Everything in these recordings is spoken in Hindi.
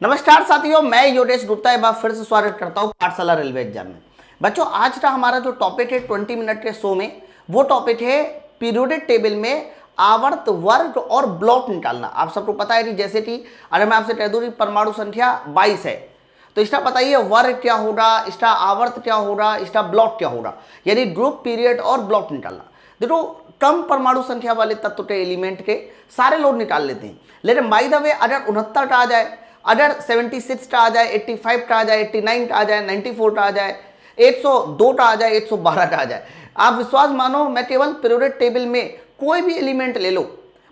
नमस्कार साथियों, मैं योगेश गुप्ता एक बार फिर से स्वागत करता हूँ पाठशाला रेलवे एग्जाम में। बच्चों, आज का हमारा जो टॉपिक है 20 मिनट के शो में, वो टॉपिक है पीरियोडिक टेबल में आवर्त वर्ग और ब्लॉक निकालना। आप सबको पता है कि जैसे कि अगर मैं आपसे कह दूँ कि परमाणु संख्या 22 है तो इसका बताइए वर्ग क्या होगा, इसका आवर्त क्या होगा, इसका ब्लॉक क्या होगा, यानी ग्रुप, पीरियड और ब्लॉक निकालना। देखो, कम परमाणु संख्या वाले तत्व के एलिमेंट के सारे लोग निकाल लेते हैं, लेकिन बाय द वे अगर 69 का आ जाए, अगर 76 का आ जाए, 85 का आ जाए, 89 का आ जाए, 94 का आ जाए, 102 का आ जाए, 112 का आ जाए, आप विश्वास मानो, मैं केवल पीरियोडिक टेबल में कोई भी एलिमेंट ले लो,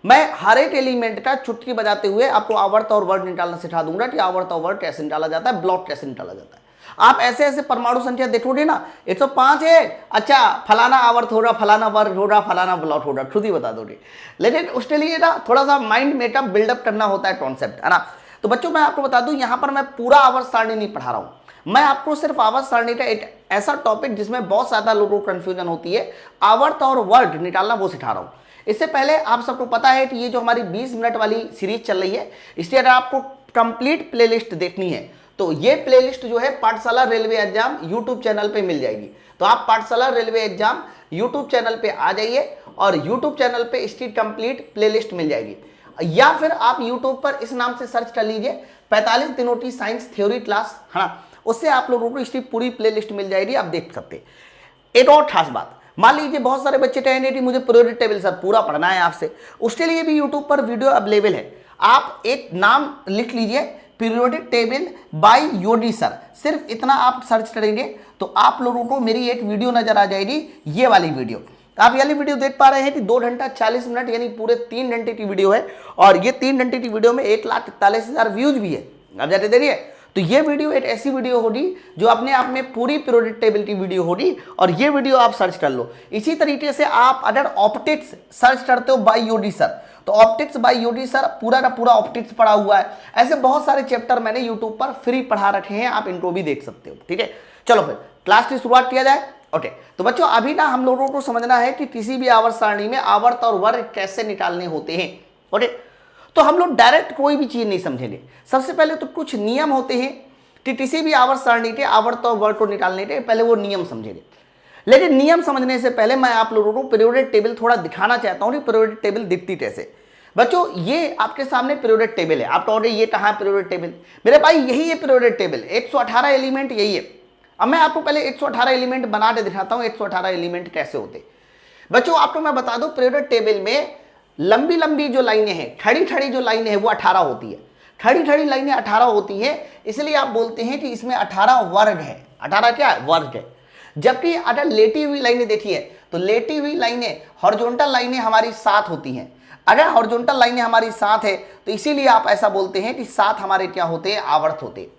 मैं हर एक एलिमेंट का चुटकी बजाते हुए आपको आवर्त और वर्ग निकालना सिखा दूंगा कि आवर्त और वर्ग कैसे निकाला जाता है, ब्लॉक कैसे निकाला जाता है। आप ऐसे ऐसे परमाणु संख्या देखोगे ना, 105 है, अच्छा फलाना आवर्त होगा, फलाना वर्ग होगा, फलाना ब्लॉक होगा, खुद ही बता दोगे। लेकिन उसके लिए ना थोड़ा सा माइंड मेकअप बिल्डअप करना होता है, कॉन्सेप्ट है ना। तो बच्चों, मैं आपको बता दूं, यहां पर मैं पूरा आवर्त सारणी नहीं पढ़ा रहा हूं, मैं आपको सिर्फ आवर्त सारणी का एक ऐसा टॉपिक जिसमें बहुत ज्यादा लोगों को कंफ्यूजन होती है, आवर्त और वर्ग निकालना, वो सिखा रहा हूं। इससे पहले आप सबको पता है कि ये जो हमारी 20 मिनट वाली सीरीज चल रही है, इसलिए अगर आपको कंप्लीट प्लेलिस्ट देखनी है तो ये प्लेलिस्ट जो है पाठशाला रेलवे एग्जाम यूट्यूब चैनल पे मिल जाएगी। तो आप पाठशाला रेलवे एग्जाम यूट्यूब चैनल पे आ जाइए और यूट्यूब चैनल पे इसकी कंप्लीट प्लेलिस्ट मिल जाएगी, या फिर आप YouTube पर इस नाम से सर्च कर लीजिए 45 दिनों की साइंस थ्योरी क्लास, है ना, उससे आप लोगों को इसकी पूरी प्लेलिस्ट मिल जाएगी, आप देख सकते हैं। एक और खास बात, मान लीजिए बहुत सारे बच्चे कहेंगे कि मुझे पीरियोडिक टेबल सर पूरा पढ़ना है आपसे, उसके लिए भी YouTube पर वीडियो अवेलेबल है। आप एक नाम लिख लीजिए, periodic table by Yogi sir, सिर्फ इतना आप सर्च करेंगे तो आप लोगों को मेरी एक वीडियो नजर आ जाएगी, ये वाली वीडियो। आप ये वाली वीडियो देख पा रहे हैं कि 2 घंटा 40 मिनट यानी पूरे 3 घंटे की वीडियो है, और ये 3 घंटे की वीडियो में 1,41,000 व्यूज भी है। अब जाते देखिए, तो ये वीडियो एक ऐसी वीडियो होगी जो अपने आप में पूरी पीरियोडिक टेबल की वीडियो होगी, और ये वीडियो आप सर्च कर लो। इसी तरीके से आप अगर ऑप्टिक्स सर्च करते हो बाय योगी सर, तो ऑप्टिक्स बाय योगी सर पूरा का पूरा ऑप्टिक्स पढ़ा हुआ है। ऐसे बहुत सारे चैप्टर मैंने यूट्यूब पर फ्री पढ़ा रखे हैं, आप इनको भी देख सकते हो। ठीक है, चलो फिर क्लास की शुरुआत किया जाए। ओके, तो बच्चों अभी ना हम लोगों को समझना है कि किसी भी आवर्त सारणी में आवर्त और वर्ग कैसे निकालने होते हैं। ओके, तो हम लोग डायरेक्ट कोई भी चीज नहीं समझेंगे। सबसे पहले तो कुछ नियम होते हैं कि किसी भी आवर्त सारणी के आवर्त और वर्ग को निकालने के पहले वो नियम समझेंगे। लेकिन नियम समझने से पहले मैं आप लोगों को पीरियोडिक टेबल थोड़ा दिखाना चाहता हूं कि पीरियोडिक टेबल दिखती कैसे। बच्चों, ये आपके सामने पीरियोडिक टेबल है, आप कहोगे ये कहां है पीरियोडिक टेबल, मेरे भाई यही है पीरियोडिक टेबल, 118 एलिमेंट यही है। अब मैं आपको पहले 118 एलिमेंट बना के दिखाता हूं 118 एलिमेंट कैसे होते। बच्चों, आपको मैं बता दूं, पीरियोडिक टेबल में लंबी लंबी जो लाइनें हैं, खड़ी खड़ी जो लाइनें हैं वो 18 होती है। खड़ी खड़ी लाइनें 18 होती है, इसलिए आप बोलते हैं कि इसमें 18 वर्ग है। 18 क्या है? वर्ग है। जबकि अगर लेटी हुई लाइनें देखिए तो लेटी हुई लाइनें, हॉरिजॉन्टल लाइनें हमारी 7 होती हैं। अगर हॉरिजॉन्टल लाइनें हमारी 7 है तो इसीलिए आप ऐसा बोलते हैं कि 7 हमारे क्या होते हैं? आवर्त होते हैं।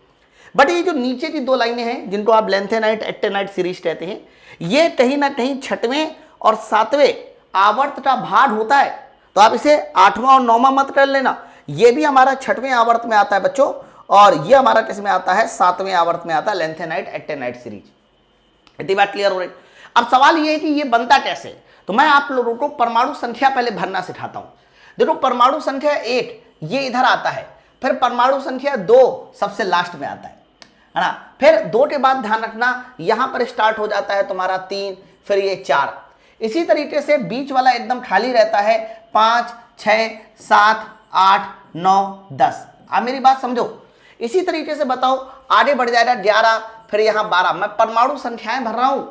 बट ये जो नीचे की 2 लाइनें हैं जिनको आप लेंथेनाइट एक्टेनाइट सीरीज कहते हैं, ये कहीं ना कहीं 6वें और 7वें आवर्त का भाग होता है। तो आप इसे 8वां और 9वां मत कर लेना, ये भी हमारा 6वें आवर्त में आता है बच्चों, और ये हमारा किसमें आता है? 7वें आवर्त में आता है, लेंथेनाइट एक्टेनाइट सीरीज। इतनी बात क्लियर हो रही। अब सवाल ये है कि ये बनता कैसे, तो मैं आप लोगों को परमाणु संख्या पहले भरना सिखाता हूं। देखो, परमाणु संख्या 1 ये इधर आता है, फिर परमाणु संख्या 2 सबसे लास्ट में आता है ना, फिर 2 के बाद ध्यान रखना यहां पर स्टार्ट हो जाता है तुम्हारा 3, फिर ये 4। इसी तरीके से बीच वाला एकदम खाली रहता है 5, 6, 7, 8, 9, 10। आप मेरी बात समझो। इसी तरीके से बताओ, आगे बढ़ जाएगा 11, फिर यहां 12। मैं परमाणु संख्याएं भर रहा हूं।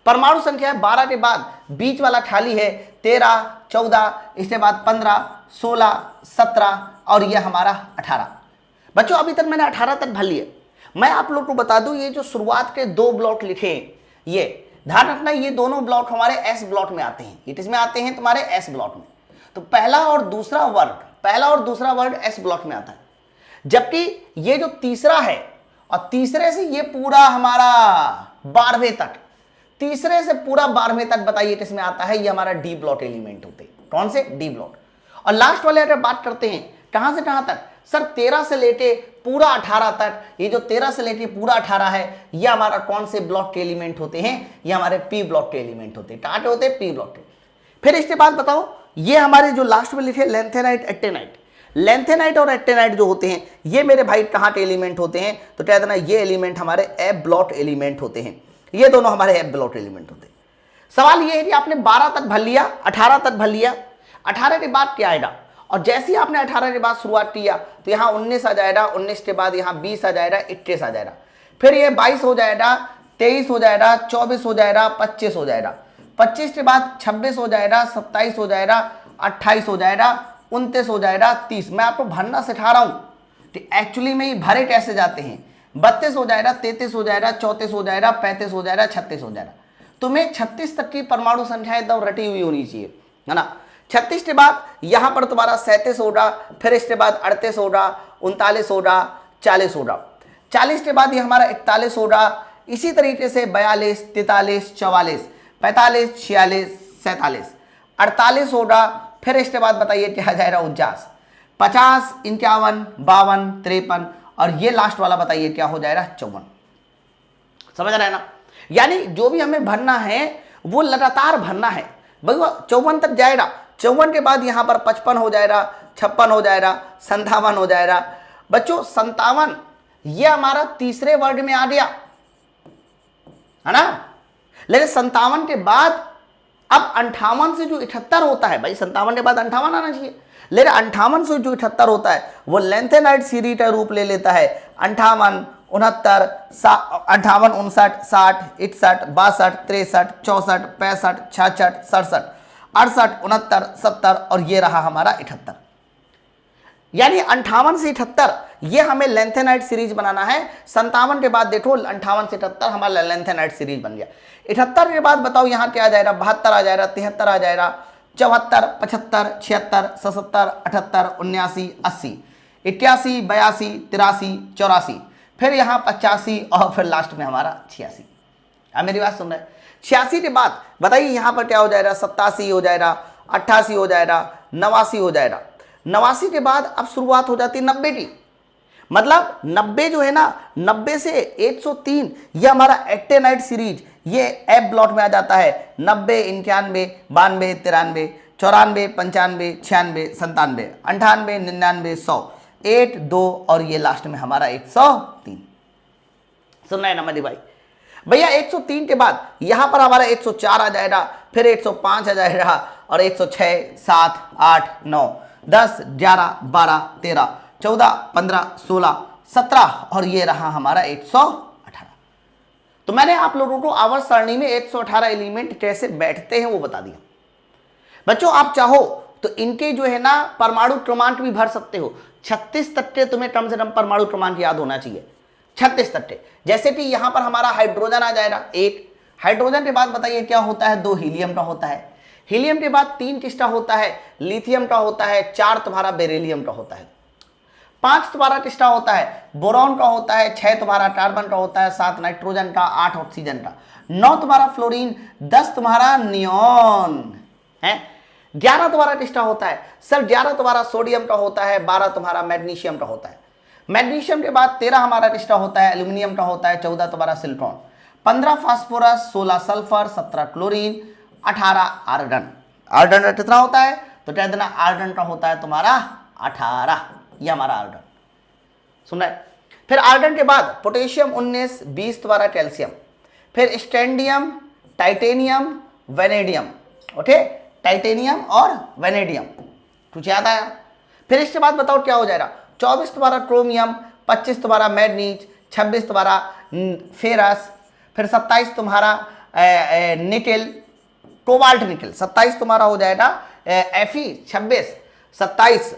परमाणु संख्या 12 के बाद बीच वाला खाली है 13, 14, इसके बाद 15, 16, 17 और यह हमारा 18। बच्चों, अभी तक मैंने 18 तक भर लिए। मैं आप लोग को बता दूं, ये जो शुरुआत के 2 ब्लॉक लिखे हैं, ये ध्यान रखना, ये दोनों ब्लॉक हमारे एस ब्लॉक में आते हैं। ये किसमें आते हैं? तुम्हारे एस ब्लॉक में। तो पहला और दूसरा वर्ग एस ब्लॉक में आता है, जबकि ये जो तीसरा है, और तीसरे से ये पूरा हमारा 12वें तक, तीसरे से पूरा 12वें तक बताइए किसमें आता है? ये हमारा डी ब्लॉक एलिमेंट होते हैं। कौन से? D block. और लास्ट वाले अगर बात करते हैं, कहां से कहां तक? सर 13 से लेके पूरा 18 तक। ये जो 13 से लेके पूरा 18 है, ये हमारा कौन से ब्लॉक के एलिमेंट होते हैं? ये हमारे पी ब्लॉक के एलिमेंट होते हैं। कहां होते हैं? पी ब्लॉक के। फिर इसके बाद बताओ, ये हमारे जो लास्ट में लिखे लेंथेनाइट एक्टेनाइट, लेंथेनाइट और एक्टेनाइट जो होते हैं ये मेरे भाई कहाँ के एलिमेंट होते हैं, तो कह देना ये एलिमेंट हमारे एफ ब्लॉट एलिमेंट होते हैं, ये दोनों हमारे एफ ब्लॉट एलिमेंट होते हैं। सवाल ये है कि आपने 12 तक भर लिया, 18 तक भर लिया, 18 के बाद क्या आएगा, और जैसे ही आपने 18 के बाद शुरुआत किया तो यहाँ 19 आ जाएगा, 19 के बाद यहाँ 20 आ जाएगा, 21 आ जाएगा, फिर ये 22 हो जाएगा, 23 हो जाएगा, 24 हो जाएगा, 25 हो जाएगा, 25 के बाद 26 हो जाएगा, 27 हो जाएगा, 28 हो जाएगा, 29 हो जाएगा, 30। मैं आपको भरना सिखा रहा हूँ कि एक्चुअली में ये भरे कैसे जाते हैं। 32 हो जाएगा, 33 हो जाएगा, 34 हो जाएगा, 35 हो जाएगा, 36 हो जाएगा। तुम्हें 36 तक की परमाणु संख्या एकदम रटी हुई होनी चाहिए, है ना। 36 के बाद यहाँ पर तुम्हारा 37 होगा, फिर इसके बाद 38 होगा, 39 होगा, 40 होगा, 40 के बाद ये हमारा 41 होगा, इसी तरीके से 42, 43, 44, 45, 46, 47, 48 होगा, फिर इसके बाद बताइए क्या जाएगा 49, 50, 51, 52, 53 और ये लास्ट वाला बताइए क्या हो जाएगा 54। समझ रहे हैं ना, यानी जो भी हमें भरना है वो लगातार भरना है भाई। 54 तक जाएगा, 54 के बाद यहाँ पर 55 हो जाएगा, 56 हो जाएगा, 57 हो जाएगा। बच्चों 57 ये हमारा तीसरे वर्ग में आ गया, है ना। लेकिन 57 के बाद अब 58 से जो 78 होता है भाई, 57 के बाद 58 आना चाहिए, लेकिन 58 से जो 78 होता है वो लेंथेनाइट सीरीज का रूप ले लेता है। 58, 69, 58, 59, 60, 61, 62, 63, 64, 65, 66, 67, 68, 69, 70 और ये रहा हमारा 78। यानी 58 से 78 ये हमें लेंथेनाइट सीरीज बनाना है। 57 के बाद देखो 58 से 78 हमारा लेंथेनाइट सीरीज बन गया। 78 के बाद बताओ यहाँ क्या आ जाएगा, 72 आ जाएगा, 73 आ जाएगा, 74, 75, 76, 77, 78, 79, 80, 81, 82, 83, 84, फिर यहाँ 85 और फिर लास्ट में हमारा 86। अब मेरी बात सुन रहे हैं। 86 के बाद बताइए यहाँ पर क्या हो जाएगा, 87 हो जाएगा, 88 हो जाएगा, 89 हो जाएगा। 89 के बाद अब शुरुआत हो जाती है 90 की, मतलब 90 जो है ना, 90 से 103 ये हमारा एक्टेनाइट सीरीज ये एफ ब्लॉट में आ जाता है। 90, 91, 92, 93, 94, 95, 96, 97, 98, 99, 100, 8, 2 और ये लास्ट में हमारा 103। सुन रहे हैं ना मेरी भाई भैया। 103 के बाद यहां पर हमारा 104 आ जाएगा, फिर 105 आ जाएगा और 106, 7, 8, 9, 10, 11, 12, 13, 14, 15, 16, 17 और ये रहा हमारा 118। तो मैंने आप लोगों को आवर्त सारणी में 118 एलिमेंट कैसे बैठते हैं वो बता दिया। बच्चों आप चाहो तो इनके जो है ना परमाणु क्रमांक भी भर सकते हो। 36 तक के तुम्हें कम से कम परमाणु क्रमांक याद होना चाहिए, 36 तक के। जैसे कि यहां पर हमारा हाइड्रोजन आ जाएगा 1, हाइड्रोजन के बाद बताइए क्या होता है, 2 हीलियम का होता है, हीलियम के बाद 3 किसका होता है, लिथियम का होता है, 4 तुम्हारा बेरिलियम का होता है, 5 तुम्हारा किसका होता है, बोरॉन का होता है, 6 तुम्हारा कार्बन का होता है, 7 नाइट्रोजन का, 8 ऑक्सीजन का, 9 तुम्हारा फ्लोरीन, 10 तुम्हारा नियॉन है, 11 तुम्हारा किसका होता है सर, 11 तुम्हारा सोडियम का होता है, 12 तुम्हारा मैग्नीशियम का होता है। मैग्नीशियम के बाद 13 हमारा किसका होता है, एल्यूमिनियम का होता है, 14 तुम्हारा silicon, 15 phosphorus, 16 sulphur, 17 chlorine, 18 argon. Argon का कितना होता है तो कह देना आर्गन का होता है तुम्हारा 18, ये हमारा आर्गन। सुन रहे। फिर आर्गन के बाद पोटेशियम 19, 20 तुम्हारा कैल्शियम, फिर स्टैंडियम, टाइटेनियम, वेनेडियम। ओके, टाइटेनियम और वेनेडियम, कुछ याद आया। फिर इसके बाद बताओ क्या हो जाएगा, 24 तुम्हारा क्रोमियम, 25 तुम्हारा मैग्नीज, 26 तुम्हारा फेरस, फिर 27 तुम्हारा निकेल, कोबाल्ट निकेल, 27 तुम्हारा हो जाएगा Fe, 26, 27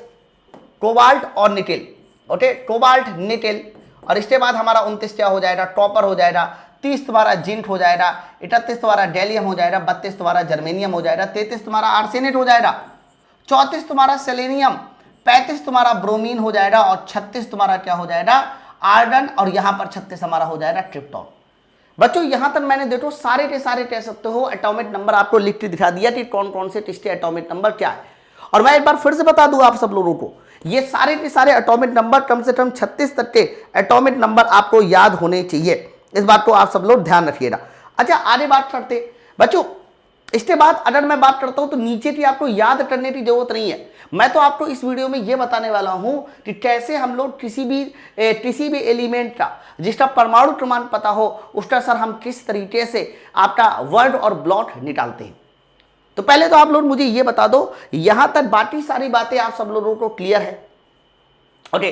कोबाल्ट और निकेल। Okay, cobalt nickel. और इसके बाद हमारा 29 क्या हो जाएगा, कॉपर हो जाएगा, 30 तुम्हारा जिंक हो जाएगा, 31 तुम्हारा गैलियम हो जाएगा, 32 तुम्हारा जर्मेनियम हो जाएगा, 33 तुम्हारा आर्सेनेट हो जाएगा, 34 तुम्हारा सेलेनियम, 35 तुम्हारा ब्रोमीन हो जाएगा और 36 तुम्हारा क्या हो जाएगा, आर्गन। और यहाँ पर 36 हमारा हो जाएगा क्रिप्टॉन। बच्चों यहां तक मैंने देखो सारे के सारे कह सकते हो एटॉमिक नंबर आपको लिख के दिखा दिया कि कौन कौन से किसके एटॉमिक नंबर क्या है। और मैं एक बार फिर से बता दूं आप सब लोगों को, ये सारे के सारे एटॉमिक नंबर कम से कम 36 तक के एटॉमिक नंबर आपको याद होने चाहिए। इस बात को आप सब लोग ध्यान रखिएगा। अच्छा आगे बात करते बच्चों, इसके बाद अगर मैं बात करता हूं तो नीचे की आपको याद करने की जरूरत नहीं है। मैं तो आपको इस वीडियो में यह बताने वाला हूं कि कैसे हम लोग किसी भी एलिमेंट का जिसका परमाणु क्रमांक पता हो उसका सर हम किस तरीके से आपका वर्ड और ब्लॉट निकालते हैं। तो पहले तो आप लोग मुझे यह बता दो, यहां तक बाकी सारी बातें आप सब लोगों को क्लियर है? ओके,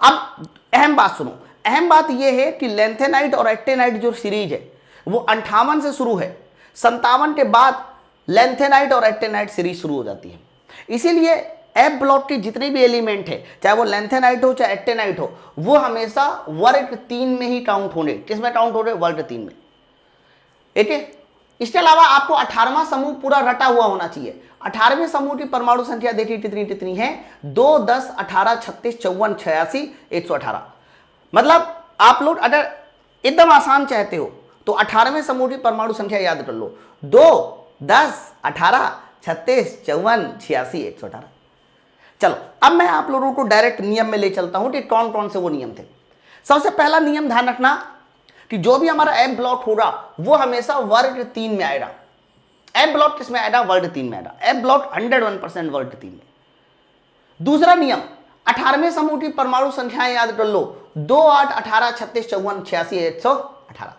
अब अहम बात सुनो। अहम बात यह है कि लैंथेनाइट और एक्टेनाइट जो सीरीज है वो 58 से शुरू है, 57 के बाद लैंथेनाइट और एक्टेनाइट सीरीज शुरू हो जाती है। इसीलिए एफ ब्लॉक के जितने भी एलिमेंट है, चाहे वो लैंथेनाइट हो चाहे एक्टेनाइट हो, वो हमेशा वर्ग 3 में ही काउंट होने। किसमें काउंट हो रहे? वर्ग 3 में। ठीक है। इसके अलावा आपको 18वां समूह पूरा रटा हुआ होना चाहिए। 18वें समूह की परमाणु संख्या देखिए कितनी है? 2, 10, 18, 36, 54, 86, 118। मतलब आप लोग अगर एकदम आसान चाहते हो तो 18वें समूह की परमाणु संख्या याद कर लो, 2, 10, 18, 36, 54, 86, 118। चलो अब मैं आप लोगों को डायरेक्ट नियम में ले चलता हूं कि कौन कौन से वो नियम थे। सबसे पहला नियम ध्यान रखना कि जो भी हमारा एफ ब्लॉक होगा वो हमेशा वर्ग 3 में आएगा। एफ ब्लॉक किसमें आएगा? वर्ग 3 में आएगा। एफ ब्लॉक 101% वर्ग 3 में। दूसरा नियम, 18वें समूह की परमाणु संख्याएं याद कर लो, 2, 8, 18, 36, 54, 86, 118।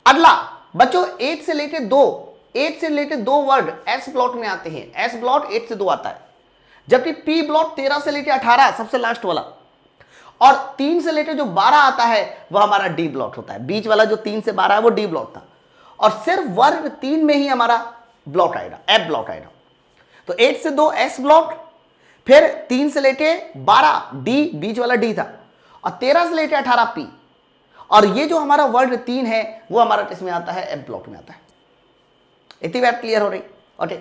अगला बच्चों 8 से लेके 2 वर्ड एस ब्लॉक में आते हैं। एस ब्लॉक 8 से 2 आता है, जबकि पी ब्लॉक 13 से लेके 18 सबसे लास्ट वाला, और 3 से लेके जो 12 आता है वह हमारा डी ब्लॉक होता है। बीच वाला जो 3 से 12 है वो डी ब्लॉक था, और सिर्फ वर्ग 3 में ही हमारा ब्लॉक आएगा, एफ ब्लॉक आएगा। तो 8 से 2 एस ब्लॉक, फिर 3 से लेके 12 डी, बीच वाला डी था, और 13 से लेके 18 पी, और ये जो हमारा वर्ग 3 है वो हमारा किसमें आता है? एफ ब्लॉक में आता है। इतनी बात क्लियर हो रही? ओके।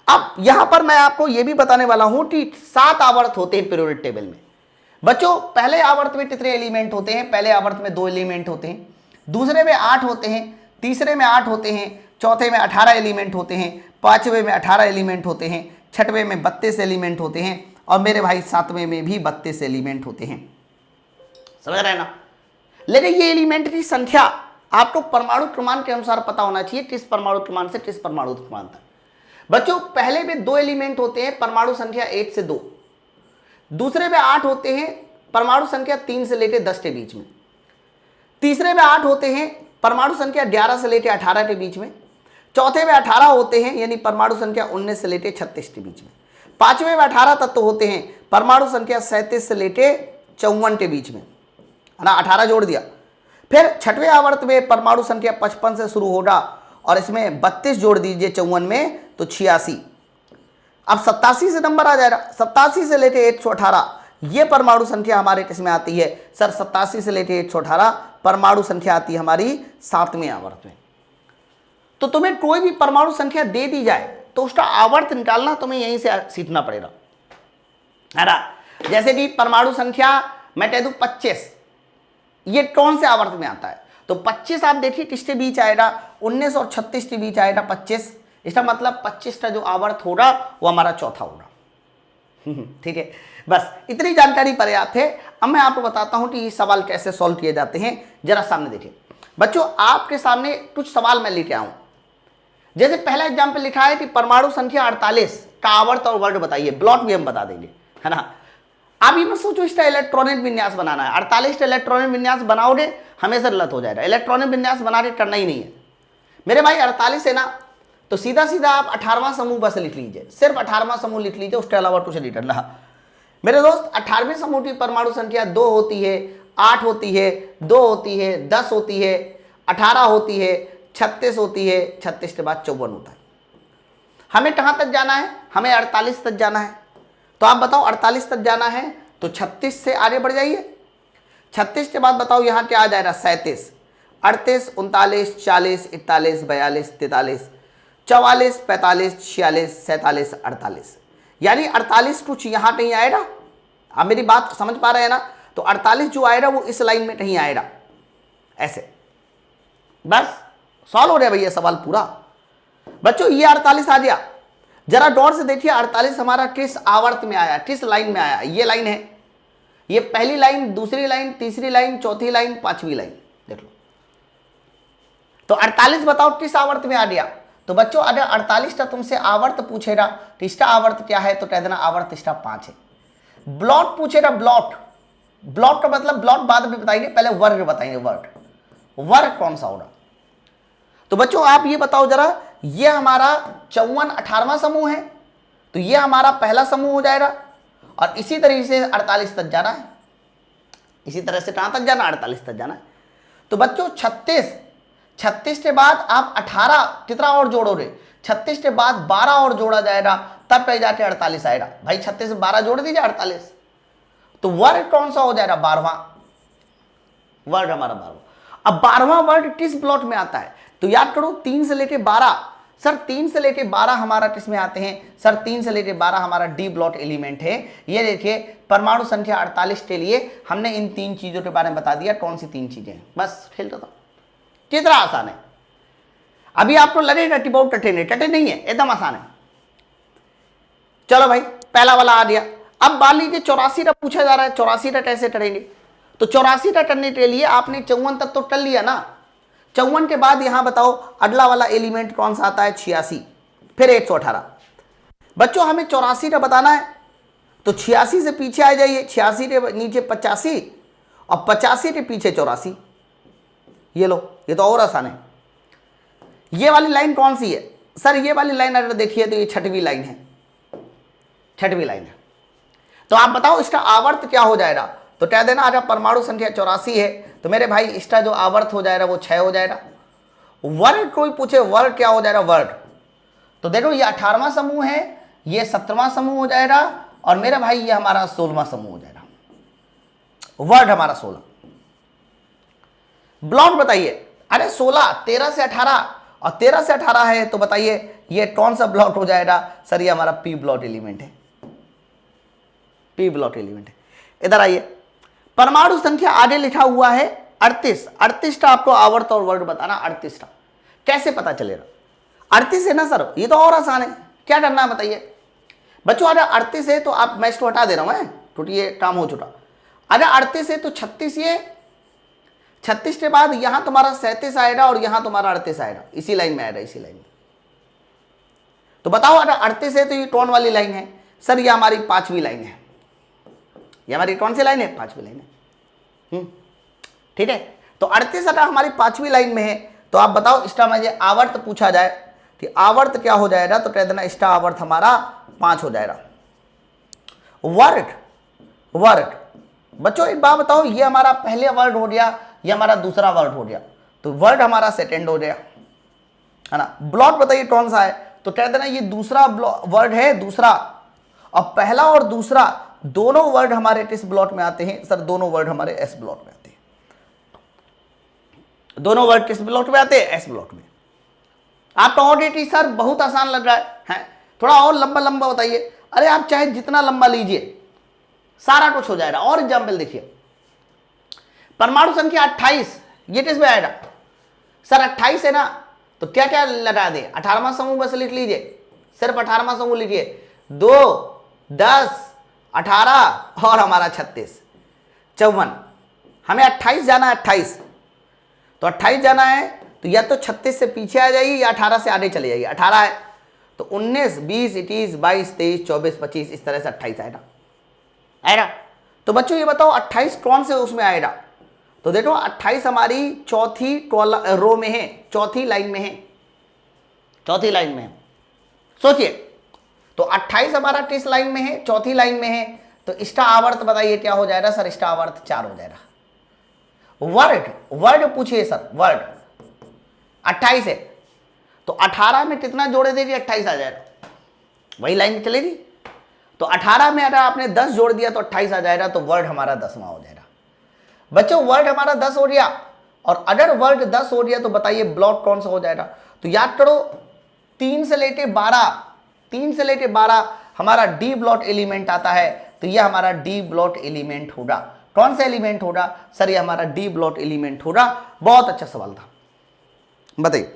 अब यहां पर मैं आपको यह भी बताने वाला हूं कि 7 आवर्त होते हैं पीरियोडिक टेबल में। बच्चों पहले आवर्त में कितने एलिमेंट होते हैं? पहले आवर्त में 2 एलिमेंट होते हैं, दूसरे में 8 होते हैं, तीसरे में 8 होते हैं, चौथे में 18 एलिमेंट होते हैं, पांचवें में 18 एलिमेंट होते हैं, छठवें में 32 एलिमेंट होते हैं, और मेरे भाई 7वें में भी 32 एलिमेंट होते हैं। समझ रहे हैं ना? लेकिन ये एलिमेंट की संख्या आपको परमाणु क्रमांक के अनुसार पता होना चाहिए, किस परमाणु क्रमांक से किस परमाणु क्रमांक तक। बच्चों पहले में 2 एलिमेंट होते हैं, परमाणु संख्या 1 से 2, दूसरे में 8 होते हैं, परमाणु संख्या 3 से लेकर 10 के बीच में, तीसरे में 8 होते हैं, परमाणु संख्या 11 से लेकर 18 के बीच में, चौथे में 18 होते हैं यानी परमाणु संख्या 19 से लेकर 36 के बीच में, पांचवें में 18 तत्व होते हैं, परमाणु संख्या 37 से लेकर 54 के बीच में, है ना, 18 जोड़ दिया। फिर छठवें आवर्त में परमाणु संख्या 55 से शुरू होगा, और इसमें 32 जोड़ दीजिए 54 में तो 86। अब 87 से नंबर आ जाएगा, 87 से लेके 118 ये परमाणु संख्या हमारे किसमें आती है? सर 87 से लेके 118 परमाणु संख्या आती है हमारी 7वें आवर्त में। तो तुम्हें कोई भी परमाणु संख्या दे दी जाए तो उसका आवर्त निकालना तुम्हें यहीं से सीखना पड़ेगा, है ना। जैसे कि परमाणु संख्या मैं कह दूं 25, ये कौन से आवर्त में आता है? तो 25 आप देखिए किसके बीच आएगा? 19 और 36 के बीच आएगा 25। इसका मतलब 25 का जो आवर्त होगा वो हमारा चौथा होगा। ठीक है, बस इतनी जानकारी पर्याप्त है। अब मैं आपको बताता हूं कि ये सवाल कैसे सॉल्व किए जाते हैं। जरा सामने देखिए बच्चों, आपके सामने कुछ सवाल मैं लेके आऊं। जैसे पहला एग्जाम्पल लिखा है कि परमाणु संख्या 48 का आवर्त और वर्ग बताइए। ब्लॉक भी हम बता देंगे, है ना। आप ये मत सोचो इसका इलेक्ट्रॉनिक विन्यास बनाना है। 48 इलेक्ट्रॉनिक विन्यास बनाओगे हमेशा गलत हो जाएगा। इलेक्ट्रॉनिक विन्यास बना के करना ही नहीं है मेरे भाई। 48 है ना, तो सीधा सीधा आप 18वां समूह बस लिख लीजिए, सिर्फ 18वां समूह लिख लीजिए, उसके अलावा कुछ नहीं करना। मेरे दोस्त 18वें समूह की परमाणु संख्या 2 होती है, 8 होती है, 2 होती है, 10 होती है, 18 होती है, 36 होती है, 36 के बाद 54 होता है। हमें कहाँ तक जाना है? हमें 48 तक जाना है। तो आप बताओ 48 तक जाना है तो 36 से आगे बढ़ जाइए। 36 के बाद बताओ यहाँ क्या आ जाएगा? 37, 38, 39, 40, 41, 42, 43, 44, 45, 46, 47, 48, यानी 48 कुछ यहाँ कहीं आएगा। आप मेरी बात समझ पा रहे हैं ना? तो 48 जो आएगा वो इस लाइन में कहीं आएगा, ऐसे। बस सॉल्व हो गया भैया सवाल पूरा। बच्चों ये 48 आ गया। जरा गौर से देखिए 48 हमारा किस आवर्त में आया, किस लाइन में आया। ये लाइन है, ये पहली लाइन, दूसरी लाइन, तीसरी लाइन, चौथी लाइन, पांचवी लाइन, देख लो। तो 48 बताओ किस आवर्त में आ गया? तो बच्चों अगर 48 तुमसे आवर्त पूछेगा तो इसका आवर्त क्या है, तो कह देना आवर्त इसका 5 है। ब्लॉट पूछेगा, ब्लॉट, ब्लॉट का मतलब ब्लॉट बाद में बताएंगे, पहले वर्ग बताएंगे। वर्ग कौन सा होगा? तो बच्चों आप ये बताओ जरा, ये हमारा 54 18वां समूह है, तो ये हमारा पहला समूह हो जाएगा, और इसी तरीके से 48 तक जाना है, इसी तरह से कहां तक जाना, 48 तक जाना है। तो बच्चों 36 के बाद आप 18 कितना और जोड़ोगे, 36 के बाद 12 और जोड़ा जाएगा, तब कहीं जाके 48 आएगा। भाई 36 से 12 जोड़ दीजिए 48, तो वर्ग कौन सा हो जाएगा, 12वां वर्ग हमारा 12वां। अब 12वां वर्ग किस ब्लॉक में आता है, तो याद करो 3 से लेके 12, सर 3 से लेके 12 हमारा किस में आते हैं, सर 3 से लेके 12 हमारा डी ब्लॉक एलिमेंट है। ये देखिए परमाणु संख्या 48 के लिए हमने इन 3 चीजों के बारे में बता दिया, कौन सी 3 चीजें, बस खेल रहा था। कितना आसान है। अभी आपको लगेगा कि बहुत कठिन है, कठिन नहीं है, एकदम आसान है। चलो भाई पहला वाला आ गया। अब मान लीजिए 84 का पूछा जा रहा है, 84 का कैसे करेंगे, तो 84 का करने के लिए आपने 54 तक तो कर लिया ना, 54 के बाद यहां बताओ अगला वाला एलिमेंट कौन सा आता है, 86, फिर 118। बच्चों हमें 84 का बताना है, तो 86 से पीछे आ जाइए, 86 के नीचे 85 और 85 के पीछे 84। ये लो, ये तो और आसान है। ये वाली लाइन कौन सी है, सर ये वाली लाइन अगर देखिए तो ये 6वीं लाइन है, 6वीं लाइन है। तो आप बताओ इसका आवर्त क्या हो जाएगा, तो कह देना अगर परमाणु संख्या 84 है तो मेरे भाई इसका जो आवर्त हो जाएगा वो 6 हो जाएगा। वर्ग कोई पूछे वर्ग क्या हो जाएगा, वर्ग, तो देखो ये 18वां समूह है, ये 17वां समूह हो जाएगा, और मेरे भाई ये हमारा 16वां समूह हो जाएगा। वर्ग हमारा 16। ब्लॉक बताइए, अरे 16, 13 से 18 और 13 से 18 है, तो बताइए ये कौन सा ब्लॉक हो जाएगा, सर ये हमारा पी ब्लॉक एलिमेंट है, पी ब्लॉक एलिमेंट है। इधर आइए, परमाणु संख्या आगे लिखा हुआ है 38 का आपको आवर्त और वर्ग बताना। 38 का कैसे पता चलेगा, 38 है ना सर, ये तो और आसान है, क्या करना है बताइए। बच्चों अगर 38 है तो आप, मैं इसको हटा दे रहा हूं, क्योंकि ये काम हो चुका। अगर 38 है तो 36, ये 36 के बाद यहां तुम्हारा 37 आएगा और यहां तुम्हारा 38 आएगा, इसी लाइन में आएगा, इसी लाइन में। तो बताओ अगर 38 है तो ये कौन वाली लाइन है, सर ये हमारी 5वीं लाइन है। ये हमारी कौन सी लाइन है, 5वीं लाइन है। ठीक है, तो 38 अगर हमारी 5वीं लाइन में है, तो आप बताओ इसका मुझे आवर्त पूछा जाए कि आवर्त क्या हो जाएगा, तो कह देना इसका आवर्त हमारा 5 हो जाएगा। वर्ग, वर्ग बच्चों एक बात बताओ, ये हमारा पहले वर्ड हो गया, ये हमारा दूसरा वर्ड हो गया, तो वर्ड हमारा सेकंड हो गया, है ना। ब्लॉक बताइए कौन सा है, तो कह देना ये दूसरा वर्ड है, दूसरा। और पहला और दूसरा दोनों वर्ड हमारे किस ब्लॉक में आते हैं, सर दोनों वर्ड हमारे एस ब्लॉक में आते हैं। दोनों वर्ड किस ब्लॉक में आते हैं, एस ब्लॉक में। आपका ऑडिटी सर बहुत आसान लग रहा है, थोड़ा और लंबा लंबा बताइए। अरे आप चाहे जितना लंबा लीजिए सारा कुछ हो जाएगा। और एग्जाम्पल देखिए, परमाणु संख्या 28, ये किस में आएगा, सर 28 है ना, तो क्या क्या लगा दे, 18वां समूह बस लिख लीजिए, सिर्फ 18वां समूह लीजिए, 2, 10, 18 और हमारा 36, 54। हमें 28 जाना है, 28, तो 28 जाना है तो या तो 36 से पीछे आ जाइए या 18 से आगे चले जाइए। 18 है तो 19, 20, 21, 22, 23, 24, 25, इस तरह से 28 आएगा, आएगा। तो बच्चों ये बताओ 28 कौन से उसमें आएगा, तो देखो 28 हमारी चौथी रो में है, चौथी लाइन में है, चौथी लाइन में है। सोचिए, तो 28 हमारा किस लाइन में है, चौथी लाइन में है, तो इसका आवर्त बताइए क्या हो जाएगा, सर इसका आवर्त 4 हो जाएगा। वर्ग, वर्ग पूछिए सर, वर्ग 28 है तो 18 में कितना जोड़े दीजिए, 28 आ जाएगा, वही लाइन चलेगी। तो 18 में अगर आपने 10 जोड़ दिया तो 28 आ जाएगा, तो वर्ग हमारा 10वां हो जाएगा। बच्चों वर्ग हमारा 10 हो गया, और अगर वर्ग 10 हो गया तो बताइए ब्लॉक कौन सा हो जाएगा, तो याद करो 3 से लेके 12 हमारा डी ब्लॉक एलिमेंट आता है, तो यह हमारा डी ब्लॉक एलिमेंट होगा। कौन सा एलिमेंट होगा, सर ये हमारा डी ब्लॉक एलिमेंट होगा। बहुत अच्छा सवाल था, बताइए।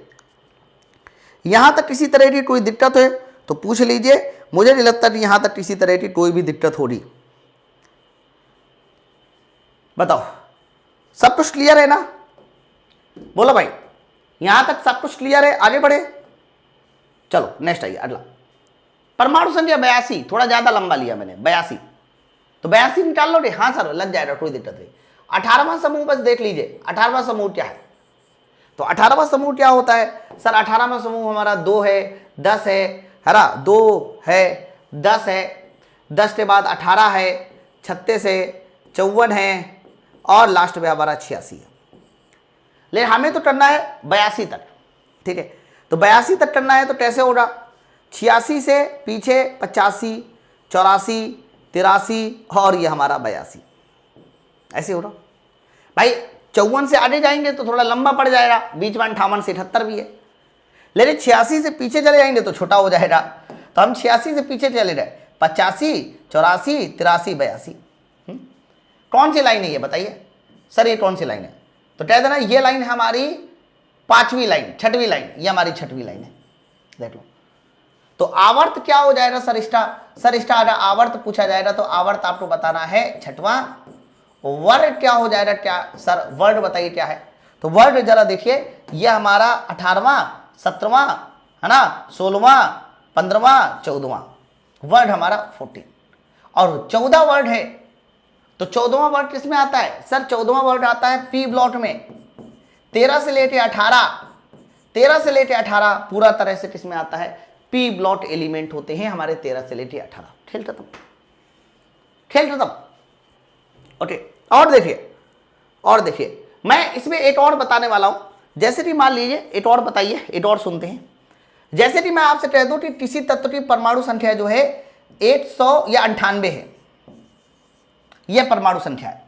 यहां तक किसी तरह की कोई दिक्कत है तो पूछ लीजिए, मुझे नहीं लगता कि यहां तक किसी तरह की कोई भी दिक्कत होगी। बताओ सब कुछ क्लियर है ना, बोलो भाई, यहां तक सब कुछ क्लियर है, आगे बढ़े। चलो नेक्स्ट आइए अगला। परमाणु संख्या 82, थोड़ा ज्यादा लंबा लिया मैंने, 82। तो 82 निकाल लो रे। हाँ सर लग जाएगा, कोई दिक्कत नहीं। 18वां समूह बस देख लीजिए, 18वां समूह क्या है। तो 18वां समूह क्या होता है सर? 18वां समूह हमारा 2 है, 10 है ना, 2 है, 10 है, 10 के बाद 18 है, 36 है, 54 है और लास्ट में हमारा 86 है। लेकिन हमें तो करना है 82 तक, ठीक है। तो 82 तक करना है तो कैसे होगा? 86 से पीछे 85, 84, 83 और ये हमारा 82, ऐसे होगा भाई। 54 से आगे जाएंगे तो थोड़ा लंबा पड़ जाएगा, बीच में 58 से 78 भी है। लेकिन 86 से पीछे चले जाएंगे तो छोटा हो जाएगा। तो हम 86 से पीछे चले गए, 85, 84, 83, 82। कौन सी लाइन है ये बताइए सर, ये कौन सी लाइन है? तो कह देना ये लाइन है हमारी 5वीं लाइन, 6वीं लाइन, ये हमारी 6वीं लाइन है, देख लो। तो आवर्त क्या हो जाएगा सर? सर अगर आवर्त पूछा जाएगा तो आवर्त आपको बताना है 6वां। वर्ड क्या हो जाएगा? क्या सर वर्ड बताइए क्या है? तो वर्ड जरा देखिए, ये हमारा 18वां, 17वां है ना, 16वां, 15वां, 14वां वर्ड हमारा 14 और 14 वर्ड है। तो 14वां वर्ड किसमें आता है सर? 14वां वर्ड आता है पी ब्लॉक में। 13 से लेके 18, 13 से लेके 18 पूरा तरह से किसमें आता है? पी ब्लॉक एलिमेंट होते हैं हमारे 13 से लेके 18। खेल खत्म, खेल खत्म। ओके, और देखिए मैं इसमें एक और बताने वाला हूं। जैसे कि मान लीजिए, एक और बताइए, एक और सुनते हैं। जैसे कि मैं आपसे कह दूं कि किसी तत्व की परमाणु संख्या जो है 100 या 98 है, यह परमाणु संख्या है।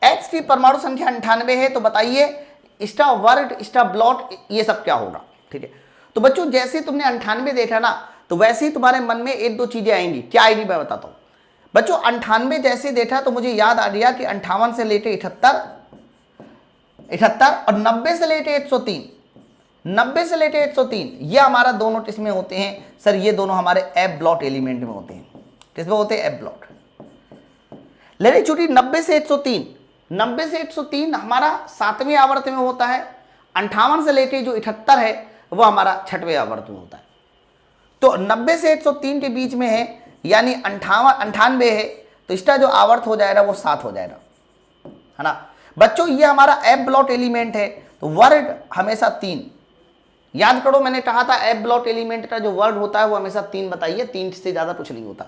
X की परमाणु संख्या 98 है, तो बताइए इसका वर्ग, इसका ब्लॉक, ये सब क्या होगा? ठीक है। तो बच्चों जैसे तुमने 98 देखा ना, तो वैसे ही तुम्हारे मन में एक दो चीजें आएंगी। क्या आएगी मैं बताता हूं बच्चों। 98 जैसे देखा तो मुझे याद आ गया कि 58 से लेके 78 और 90 से लेके 103, 90 से लेके 103 ये हमारा दोनों किसमें होते हैं सर? ये दोनों हमारे एफ ब्लॉक एलिमेंट में होते हैं। किसमें होते हैं? F block. लेकिन चूंकि 90 से 103 हमारा 7वें आवर्त में होता है, 58 से लेके जो 78 है वो हमारा 6वें आवर्त में होता है। तो 90 से 103 के बीच में है, यानी 98 है, तो इसका जो आवर्त हो जाएगा वो 7 हो जाएगा, है ना बच्चों। ये हमारा एफ ब्लॉक एलिमेंट है, तो वर्ड हमेशा 3 याद करो। मैंने कहा था एफ ब्लॉक एलिमेंट का जो वर्ड होता है वो हमेशा 3 बताइए, 3 से ज्यादा कुछ नहीं होता,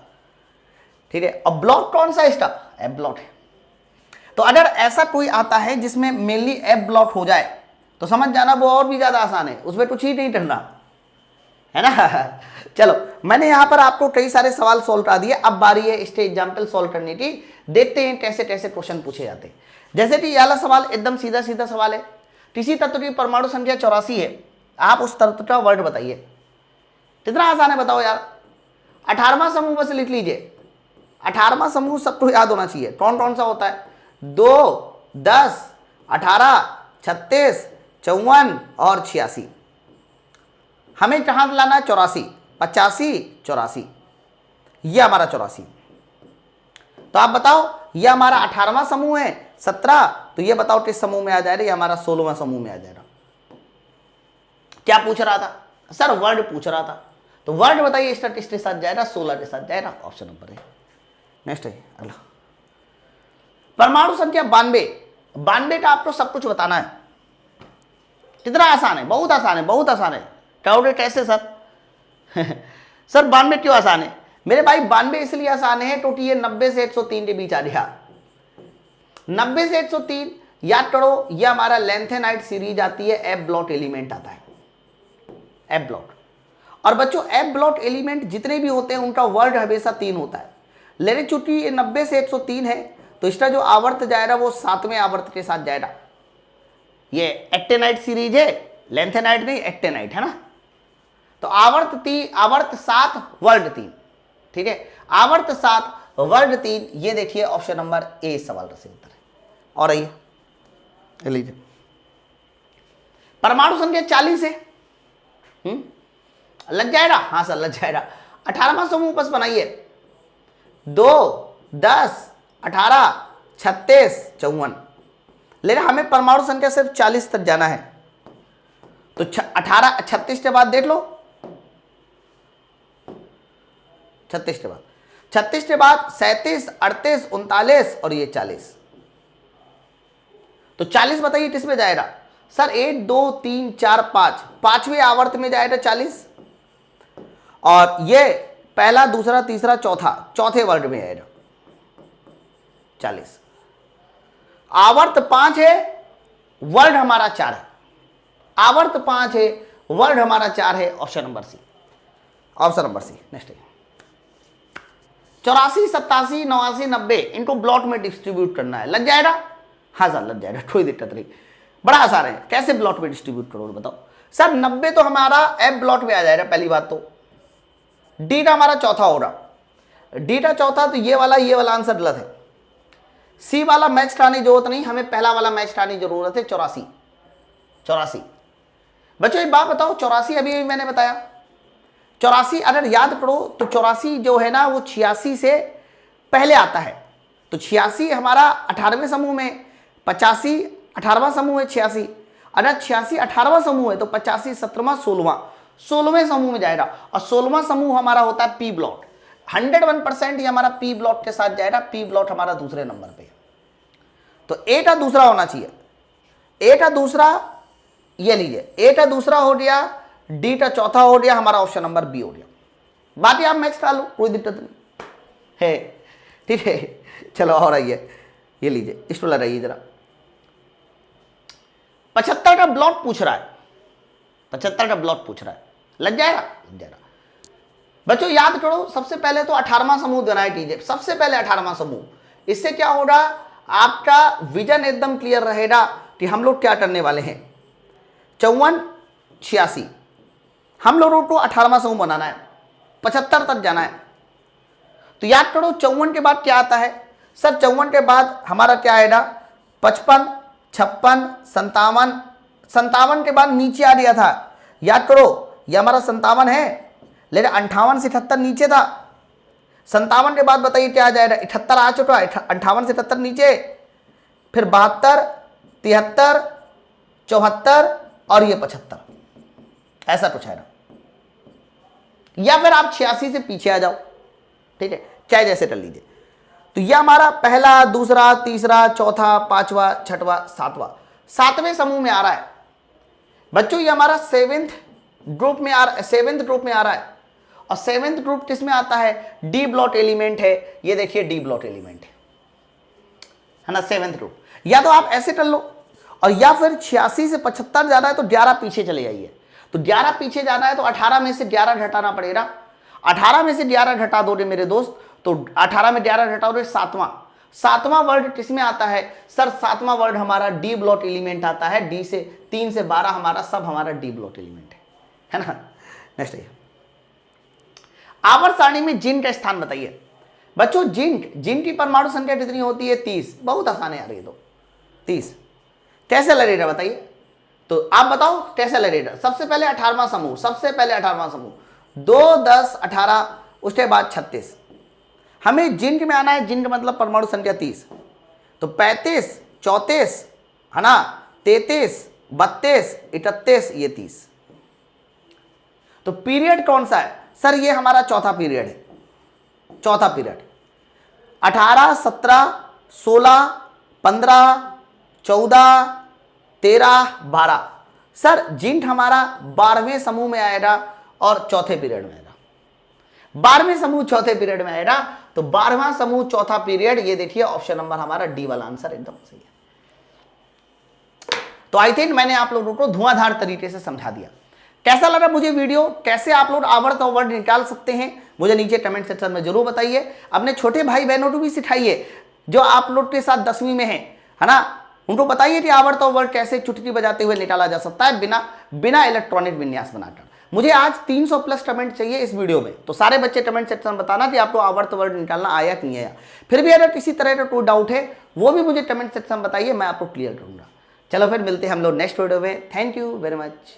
ठीक है। अब ब्लॉक कौन सा इसका? एफ ब्लॉक है। तो अगर ऐसा कोई आता है जिसमें मेनली एफ ब्लॉक हो जाए तो समझ जाना वो और भी ज्यादा आसान है, उसमें कुछ ही नहीं करना, है ना। चलो मैंने यहां पर आपको कई सारे सवाल सॉल्व करा दिए। अब बारी है इसके एग्जाम्पल सॉल्व करने की। देखते हैं कैसे कैसे क्वेश्चन पूछे जाते हैं। जैसे कि यह वाला सवाल एकदम सीधा सीधा सवाल है। किसी तत्व की परमाणु संख्या 84 है, आप उस तत्व का वर्ड बताइए। कितना आसान है बताओ यार। 18वां समूह बस लिख लीजिए। 18वां समूह सबको याद होना चाहिए। कौन कौन सा होता है? 2, 10, 18, 36, 54 और 86। हमें कहां लाना है? 84, 85, 84, ये हमारा 84। तो आप बताओ ये हमारा 18वां समूह है, 17, तो ये बताओ किस समूह में आ जाएगा? ये हमारा 16वां समूह में आ जाएगा। क्या पूछ रहा था सर? वर्ड पूछ रहा था। तो वर्ड बताइए इसका किसके साथ जाएगा? 16 के साथ जाएगा। ऑप्शन नंबर है। नेक्स्ट है अगला। परमाणु संख्या 92 का आपको सब कुछ बताना है। कितना आसान है? बहुत आसान है, बहुत आसान है। कहोगे कैसे सर? सर 92 क्यों आसान है मेरे भाई? 92 इसलिए आसान है क्योंकि ये 90 से 103 के बीच आ गया। 90 से 103 याद करो, ये हमारा लेंथेनाइट सीरीज आती है, एफ ब्लॉक एलिमेंट आता है, एफ ब्लॉक। और बच्चों एफ ब्लॉक एलिमेंट जितने भी होते हैं उनका वर्ड हमेशा 3 होता है। लेकिन चूंकि ये 90 से 103 है तो इसका जो आवर्त जाएगा वो 7वें आवर्त के साथ जाएगा। ये एक्टेनाइट सीरीज है, लेंथेनाइट नहीं, एक्टेनाइट है ना। तो आवर्त 7 वर्ड 3, ठीक है। आवर्त 7 वर्ड 3, ये देखिए ऑप्शन नंबर ए सवाल का सही उत्तर है। और आइए लीजिए। परमाणु संख्या 40 है, लग जाएगा? हाँ सर लग जाएगा। 18वां समूह बस बनाइए। 2, 10, 18, 36, 54। लेकिन हमें परमाणु संख्या सिर्फ 40 तक जाना है। तो 18, 36 के बाद देख लो 36 के बाद 36 के बाद 37, 38, 39 और ये 40। तो 40 बताइए किस में जाएगा सर? 1 2 3 4 5, पांचवें आवर्त में जाएगा 40। और ये पहला, दूसरा, तीसरा, चौथा, चौथे वर्ड में आएगा 40। आवर्त 5 है, वर्ड हमारा 4 है। आवर्त 5 है, वर्ड हमारा 4 है। Option number C, option number C. Next 84, 87, 89, 90 इनको ब्लॉक में डिस्ट्रीब्यूट करना है। लग जाएगा? हाँ सर लग जाएगा, कोई दिक्कत नहीं, बड़ा आसान है। कैसे ब्लॉक में डिस्ट्रीब्यूट करोगे बताओ सर? 90 तो हमारा एफ ब्लॉक में आ जाएगा पहली बात तो। डी का हमारा चौथा होगा, डी का चौथा, तो ये वाला आंसर गलत है। सी वाला मैच कराने की जरूरत नहीं, हमें पहला वाला मैच कराने की जरूरत है। 84, 84। बच्चों एक बात बताओ, 84 अभी मैंने बताया 84 अगर याद करो तो 84 जो है ना वो 86 से पहले आता है। तो 86 हमारा 18वें समूह में, 85 18वां समूह है 86। अगर 86 18वां समूह है तो 85 17वां 16वें समूह में जाएगा। और 16वां समूह हमारा होता है पी ब्लॉक। 101% ये हमारा पी ब्लॉक के साथ जाएगा। पी ब्लॉक हमारा दूसरे नंबर पे। तो ए का दूसरा होना चाहिए। ए का दूसरा ये लीजिए, ए का दूसरा हो गया, डी का चौथा हो गया, हमारा ऑप्शन नंबर बी हो गया। बाकी आप मैच करा लो, कोई दिक्कत नहीं है, ठीक है। चलो और आइए, ये लीजिए, इस पर लगाइए जरा। 75 का ब्लॉक पूछ रहा है, 75 का ब्लॉक पूछ रहा है। लग जाएगा? लग जाएगा। बच्चों याद करो, सबसे पहले तो 18वां समूह बनाए कीजिए, सबसे पहले 18वां समूह। इससे क्या होगा, आपका विजन एकदम क्लियर रहेगा कि हम लोग क्या करने वाले हैं। 54 86 हम लोगों को 18वां समूह बनाना है, 75 तक जाना है। तो याद करो 54 के बाद क्या आता है सर? 54 के बाद हमारा क्या आएगा? 55 56 57, 57 के बाद नीचे आ गया था। याद करो ये हमारा 57 है, लेकिन 58 से 78 नीचे था। 57 के बाद बताइए क्या आ जाएगा? 78 आ चुका है, 58 से 78 नीचे, फिर 72 73 74 और ये 75, ऐसा कुछ है ना। या फिर आप 86 से पीछे आ जाओ, ठीक है, चाहे जैसे कर लीजिए। तो यह हमारा पहला, दूसरा, तीसरा, चौथा, पांचवा, छठवां, सातवां, 7वें समूह में आ रहा है। बच्चों ये हमारा 7th ग्रुप में आ रहा है। और 7th ग्रुप किस में आता है? डी ब्लॉक एलिमेंट है। ये देखिए डी ब्लॉक एलिमेंट है ना, 7th ग्रुप। या तो आप ऐसे कर लो, और या फिर 86 से 75 जाना है तो 11 पीछे चले जाइए। तो 11 पीछे जाना है तो 18 में से 11 घटाना पड़ेगा। 18 में से 11 घटा दोगे मेरे दोस्त, तो 18 में 11 घटाओगे 7वां वर्ड किसमें आता है सर? 7वां वर्ड हमारा डी ब्लॉक एलिमेंट आता है। डी से 3 से 12 हमारा सब हमारा डी ब्लॉक एलिमेंट है ना। नेक्स्ट है, आवर्त सारणी में जिंक का स्थान बताइए। बच्चों जिंक की परमाणु संख्या कितनी होती है? 30। बहुत आसान है यार ये तो, 30। कैसे लगेगा बताइए? तो आप बताओ कैसे लगेगा? सबसे पहले 18वां समूह, 2 10 18, उसके बाद 36। हमें जिंक में आना है, जिंक मतलब परमाणु संख्या 30। तो 35 34 है ना, 33 32 31, ये 30। तो पीरियड कौन सा है सर? ये हमारा चौथा पीरियड है। 18 17 16 15 14 13 12। सर जिंक हमारा 12वें समूह में आएगा और चौथे पीरियड में आएगा। 12वें समूह चौथे पीरियड में आएगा। तो 12वां समूह चौथा पीरियड, ये देखिए ऑप्शन नंबर हमारा डी वाला आंसर एकदम सही है। तो आई थिंक मैंने आप लोगों को धुआंधार तरीके से समझा दिया। कैसा लगा मुझे वीडियो? कैसे आप लोग आवर्त और वर्ड निकाल सकते हैं मुझे नीचे कमेंट सेक्शन में जरूर बताइए। अपने छोटे भाई बहनों को भी सिखाइए जो आप लोग के साथ 10वीं में है ना, उनको बताइए कि आवर्त और वर्ड कैसे चुटकी बजाते हुए निकाला जा सकता है बिना इलेक्ट्रॉनिक विन्यास बनाकर। मुझे आज 300 प्लस कमेंट चाहिए इस वीडियो में। तो सारे बच्चे कमेंट सेक्शन में बताना कि आपको आवर्त वर्ड निकालना आया कि नहीं आया। फिर भी अगर किसी तरह का कोई डाउट है वो भी मुझे कमेंट सेक्शन में बताइए, मैं आपको क्लियर करूंगा। चलो फिर मिलते हैं हम लोग नेक्स्ट वीडियो में। Thank you very much.